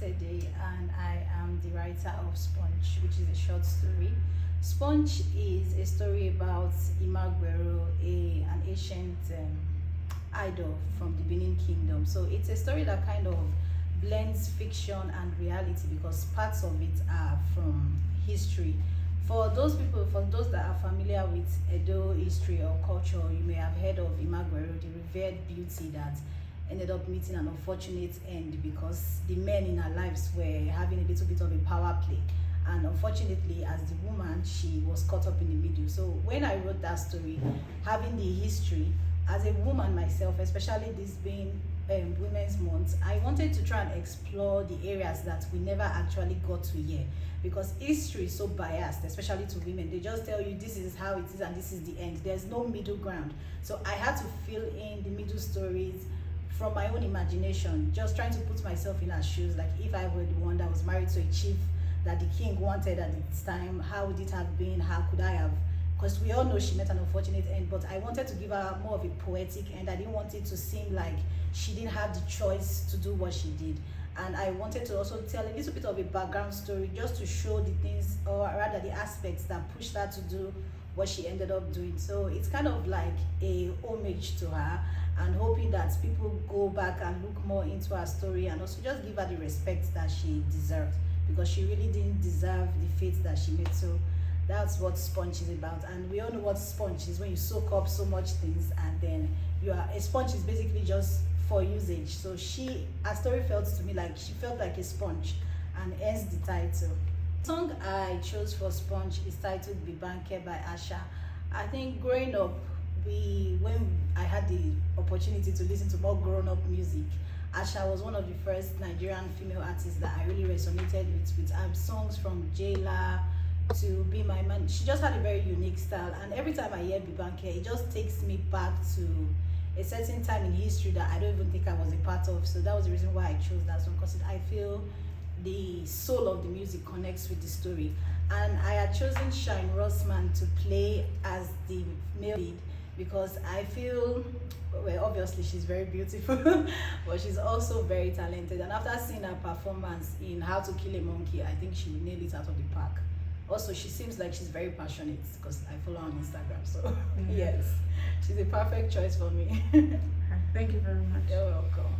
Tede, and I am the writer of Sponge, which is a short story. Sponge is a story about Imagwero, an ancient idol from the Benin Kingdom. So it's a story that kind of blends fiction and reality because parts of it are from history. For those people, for those that are familiar with Edo history or culture, you may have heard of Imagwero, the revered beauty that ended up meeting an unfortunate end because the men in her lives were having a little bit of a power play. And unfortunately, as the woman, she was caught up in the middle. So when I wrote that story, having the history, as a woman myself, especially this being Women's Month, I wanted to try and explore the areas that we never actually got to hear because history is so biased, especially to women. They just tell you this is how it is and this is the end. There's no middle ground. So I had to fill in the middle stories from my own imagination, just trying to put myself in her shoes. Like if I were the one that was married to a chief that the king wanted at its time, how would it have been? How could I have? Because we all know she met an unfortunate end, but I wanted to give her more of a poetic end. I didn't want it to seem like she didn't have the choice to do what she did. And I wanted to also tell a little bit of a background story just to show the things, or rather the aspects that pushed her to do what she ended up doing. So it's kind of like a homage to her, and hoping that people go back and look more into her story and also just give her the respect that she deserved, because she really didn't deserve the fate that she made. So that's what Sponge is about. And we all know what sponge is, when you soak up so much things and then a sponge is basically just for usage. So her story felt to me like she felt like a sponge, and hence the title. The song I chose for Sponge is titled Bibanke by Asha. I think growing up, when I had the opportunity to listen to more grown-up music, Asha was one of the first Nigerian female artists that I really resonated with songs from Jayla to Be My Man. She just had a very unique style, and every time I hear Bibanke, it just takes me back to a certain time in history that I don't even think I was a part of. So that was the reason why I chose that song, because I feel the soul of the music connects with the story. And I had chosen Shine Rossman to play as the male lead because I feel, well, obviously she's very beautiful, but she's also very talented. And after seeing her performance in How to Kill a Monkey, I think she will nail it out of the park. Also, she seems like she's very passionate because I follow her on Instagram. So yes, she's a perfect choice for me. Thank you very much. You're welcome.